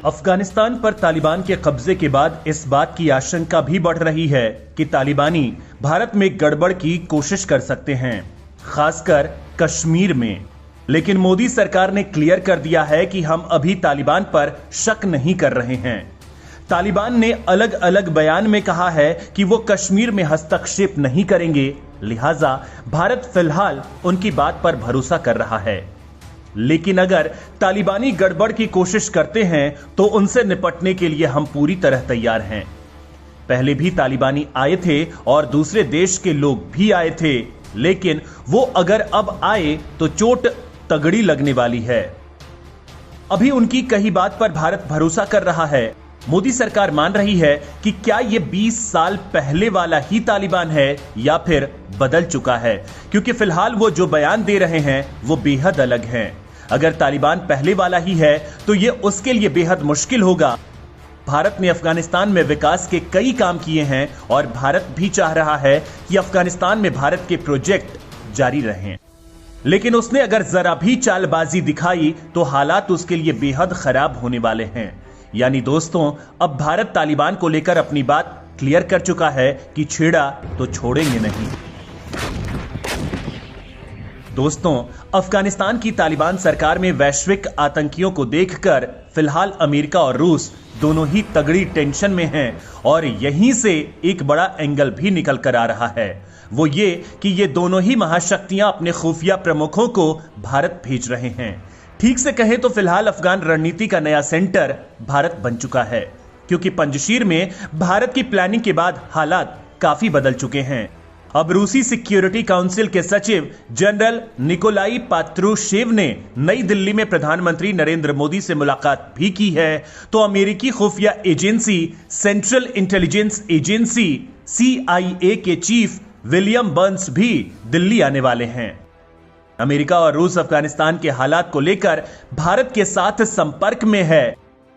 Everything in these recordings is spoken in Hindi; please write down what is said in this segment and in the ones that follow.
अफगानिस्तान पर तालिबान के कब्जे के बाद इस बात की आशंका भी बढ़ रही है कि तालिबानी भारत में गड़बड़ की कोशिश कर सकते हैं, खासकर कश्मीर में। लेकिन मोदी सरकार ने क्लियर कर दिया है कि हम अभी तालिबान पर शक नहीं कर रहे हैं। तालिबान ने अलग अलग बयान में कहा है कि वो कश्मीर में हस्तक्षेप नहीं करेंगे, लिहाजा भारत फिलहाल उनकी बात पर भरोसा कर रहा है। लेकिन अगर तालिबानी गड़बड़ की कोशिश करते हैं तो उनसे निपटने के लिए हम पूरी तरह तैयार हैं। पहले भी तालिबानी आए थे और दूसरे देश के लोग भी आए थे, लेकिन वो अगर अब आए तो चोट तगड़ी लगने वाली है। अभी उनकी कही बात पर भारत भरोसा कर रहा है। मोदी सरकार मान रही है कि क्या ये 20 साल पहले वाला ही तालिबान है या फिर बदल चुका है, क्योंकि फिलहाल वो जो बयान दे रहे हैं वो बेहद अलग हैं। अगर तालिबान पहले वाला ही है तो ये उसके लिए बेहद मुश्किल होगा। भारत ने अफगानिस्तान में विकास के कई काम किए हैं और भारत भी चाह रहा है कि अफगानिस्तान में भारत के प्रोजेक्ट जारी रहें। लेकिन उसने अगर जरा भी चालबाजी दिखाई तो हालात उसके लिए बेहद खराब होने वाले हैं। यानी दोस्तों, अब भारत तालिबान को लेकर अपनी बात क्लियर कर चुका है कि छेड़ा तो छोड़ेंगे नहीं। दोस्तों, अफगानिस्तान की तालिबान सरकार में वैश्विक आतंकियों को देखकर फिलहाल अमेरिका और रूस दोनों ही तगड़ी टेंशन में हैं और यहीं से एक बड़ा एंगल भी निकल कर आ रहा है। वो ये कि ये दोनों ही महाशक्तियां अपने खुफिया प्रमुखों को भारत भेज रहे हैं। ठीक से कहें तो फिलहाल अफगान रणनीति का नया सेंटर भारत बन चुका है, क्योंकि पंजशीर में भारत की प्लानिंग के बाद हालात काफी बदल चुके हैं। अब रूसी सिक्योरिटी काउंसिल के सचिव जनरल निकोलाई पात्रुशेव ने नई दिल्ली में प्रधानमंत्री नरेंद्र मोदी से मुलाकात भी की है, तो अमेरिकी खुफिया agency central intelligence agency CIA के चीफ विलियम बर्न्स भी दिल्ली आने वाले हैं। अमेरिका और रूस अफगानिस्तान के हालात को लेकर भारत के साथ संपर्क में है।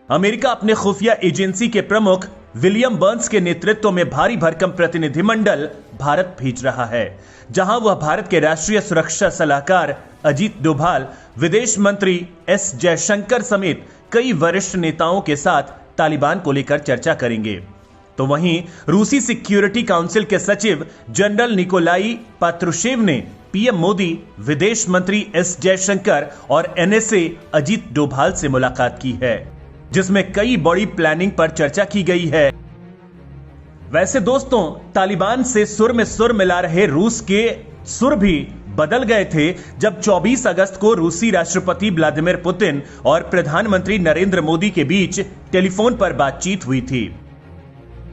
अमेरिका अपने खुफिया एजेंसी के प्रमुख विलियम बर्न्स के नेतृत्व में भारी भरकम प्रतिनिधिमंडल भारत भेज रहा है, जहां वह भारत के राष्ट्रीय सुरक्षा सलाहकार अजीत डोभाल, विदेश मंत्री S जयशंकर समेत कई वरिष्ठ नेताओं के साथ तालिबान को लेकर चर्चा करेंगे। तो वहीं रूसी सिक्योरिटी काउंसिल के सचिव जनरल निकोलाई पात्रुशेव ने पीएम मोदी, विदेश मंत्री S जयशंकर और NSA अजीत डोभाल से मुलाकात की है, जिसमें कई बड़ी प्लानिंग पर चर्चा की गई है। वैसे दोस्तों, तालिबान से सुर में सुर मिला रहे रूस के सुर भी बदल गए थे जब 24 अगस्त को रूसी राष्ट्रपति व्लादिमीर पुतिन और प्रधानमंत्री नरेंद्र मोदी के बीच टेलीफोन पर बातचीत हुई थी।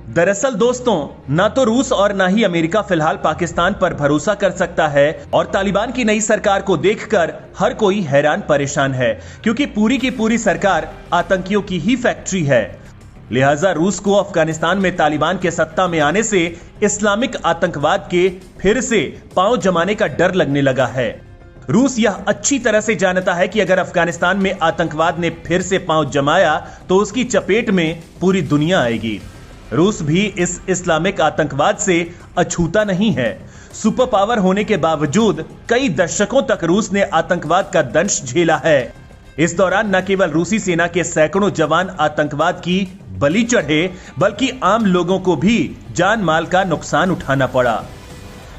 दरअसल दोस्तों, ना तो रूस और ना ही अमेरिका फिलहाल पाकिस्तान पर भरोसा कर सकता है और तालिबान की नई सरकार को देखकर हर कोई हैरान परेशान है, क्योंकि पूरी की पूरी सरकार आतंकियों की ही फैक्ट्री है। लिहाजा रूस को अफगानिस्तान में तालिबान के सत्ता में आने से इस्लामिक आतंकवाद के फिर से पांव जमाने का डर लगने लगा है। रूस यह अच्छी तरह से जानता है कि अगर अफगानिस्तान में आतंकवाद ने फिर से पांव जमाया तो उसकी चपेट में पूरी दुनिया आएगी। रूस भी इस इस्लामिक आतंकवाद से अछूता नहीं है। सुपर पावर होने के बावजूद कई दशकों तक रूस ने आतंकवाद का दंश झेला है। इस दौरान न केवल रूसी सेना के सैकड़ों जवान आतंकवाद की बलि चढ़े, बल्कि आम लोगों को भी जान माल का नुकसान उठाना पड़ा।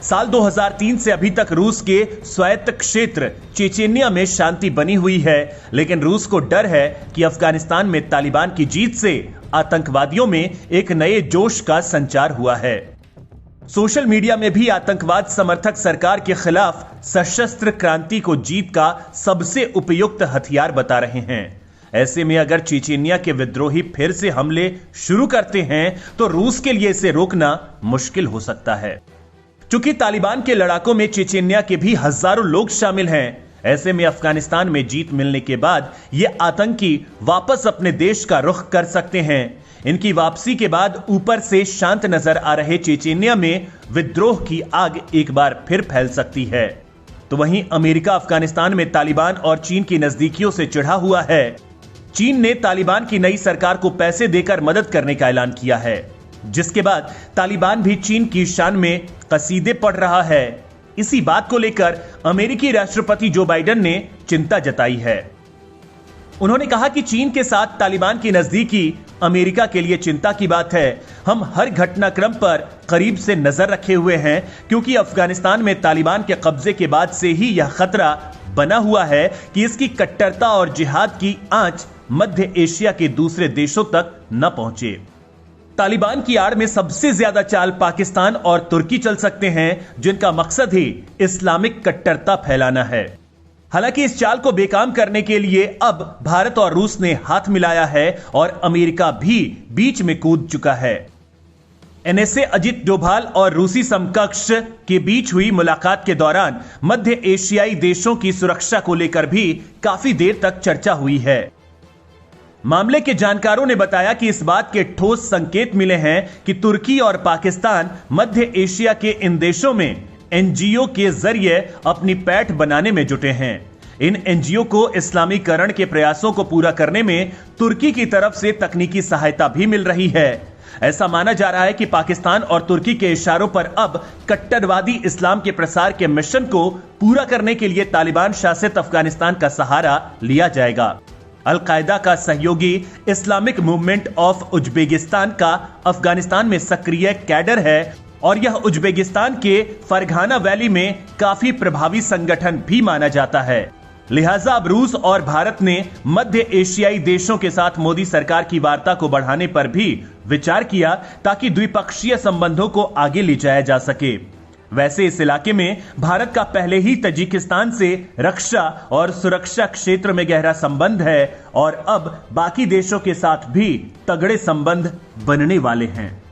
साल 2003 से अभी तक रूस के स्वायत्त क्षेत्र चेचेनिया में शांति बनी हुई है, लेकिन रूस को डर है कि अफगानिस्तान में तालिबान की जीत से आतंकवादियों में एक नए जोश का संचार हुआ है। सोशल मीडिया में भी आतंकवाद समर्थक सरकार के खिलाफ सशस्त्र क्रांति को जीत का सबसे उपयुक्त हथियार बता रहे हैं। ऐसे में अगर चेचेनिया के विद्रोही फिर से हमले शुरू करते हैं तो रूस के लिए इसे रोकना मुश्किल हो सकता है। चूंकि तालिबान के लड़ाकों में चेचेनिया के भी हजारों लोग शामिल हैं, ऐसे में अफगानिस्तान में जीत मिलने के बाद ये आतंकी वापस अपने देश का रुख कर सकते हैं। इनकी वापसी के बाद ऊपर से शांत नजर आ रहे चेचेनिया में विद्रोह की आग एक बार फिर फैल सकती है। तो वहीं अमेरिका अफगानिस्तान में तालिबान और चीन की नजदीकियों से चिढ़ा हुआ है। चीन ने तालिबान की नई सरकार को पैसे देकर मदद करने का ऐलान किया है, जिसके बाद तालिबान भी चीन की शान में कसीदे पढ़ रहा है। इसी बात को लेकर अमेरिकी राष्ट्रपति जो बाइडेन ने चिंता जताई है। उन्होंने कहा कि चीन के साथ तालिबान की नजदीकी अमेरिका के लिए चिंता की बात है। हम हर घटनाक्रम पर करीब से नजर रखे हुए हैं, क्योंकि अफगानिस्तान में तालिबान के कब्जे के बाद से ही यह खतरा बना हुआ है कि इसकी कट्टरता और जिहाद की आंच मध्य एशिया के दूसरे देशों तक न पहुंचे। तालिबान की आड़ में सबसे ज्यादा चाल पाकिस्तान और तुर्की चल सकते हैं, जिनका मकसद ही इस्लामिक कट्टरता फैलाना है। हालांकि इस चाल को बेकाम करने के लिए अब भारत और रूस ने हाथ मिलाया है और अमेरिका भी बीच में कूद चुका है। एनएसए अजित डोभाल और रूसी समकक्ष के बीच हुई मुलाकात के दौरान मध्य एशियाई देशों की सुरक्षा को लेकर भी काफी देर तक चर्चा हुई है। मामले के जानकारों ने बताया कि इस बात के ठोस संकेत मिले हैं कि तुर्की और पाकिस्तान मध्य एशिया के इन देशों में एनजीओ के जरिए अपनी पैठ बनाने में जुटे हैं। इन एनजीओ को इस्लामीकरण के प्रयासों को पूरा करने में तुर्की की तरफ से तकनीकी सहायता भी मिल रही है। ऐसा माना जा रहा है कि पाकिस्तान और तुर्की के इशारों पर अब कट्टरवादी इस्लाम के प्रसार के मिशन को पूरा करने के लिए तालिबान शासित अफगानिस्तान का सहारा लिया जाएगा। अल-कायदा का सहयोगी इस्लामिक मूवमेंट ऑफ उज्बेकिस्तान का अफगानिस्तान में सक्रिय कैडर है और यह उज्बेकिस्तान के फरघाना वैली में काफी प्रभावी संगठन भी माना जाता है। लिहाजा अब रूस और भारत ने मध्य एशियाई देशों के साथ मोदी सरकार की वार्ता को बढ़ाने पर भी विचार किया, ताकि द्विपक्षीय संबंधों को आगे ले जाया जा सके। वैसे इस इलाके में भारत का पहले ही तजिकिस्तान से रक्षा और सुरक्षा क्षेत्र में गहरा संबंध है और अब बाकी देशों के साथ भी तगड़े संबंध बनने वाले हैं।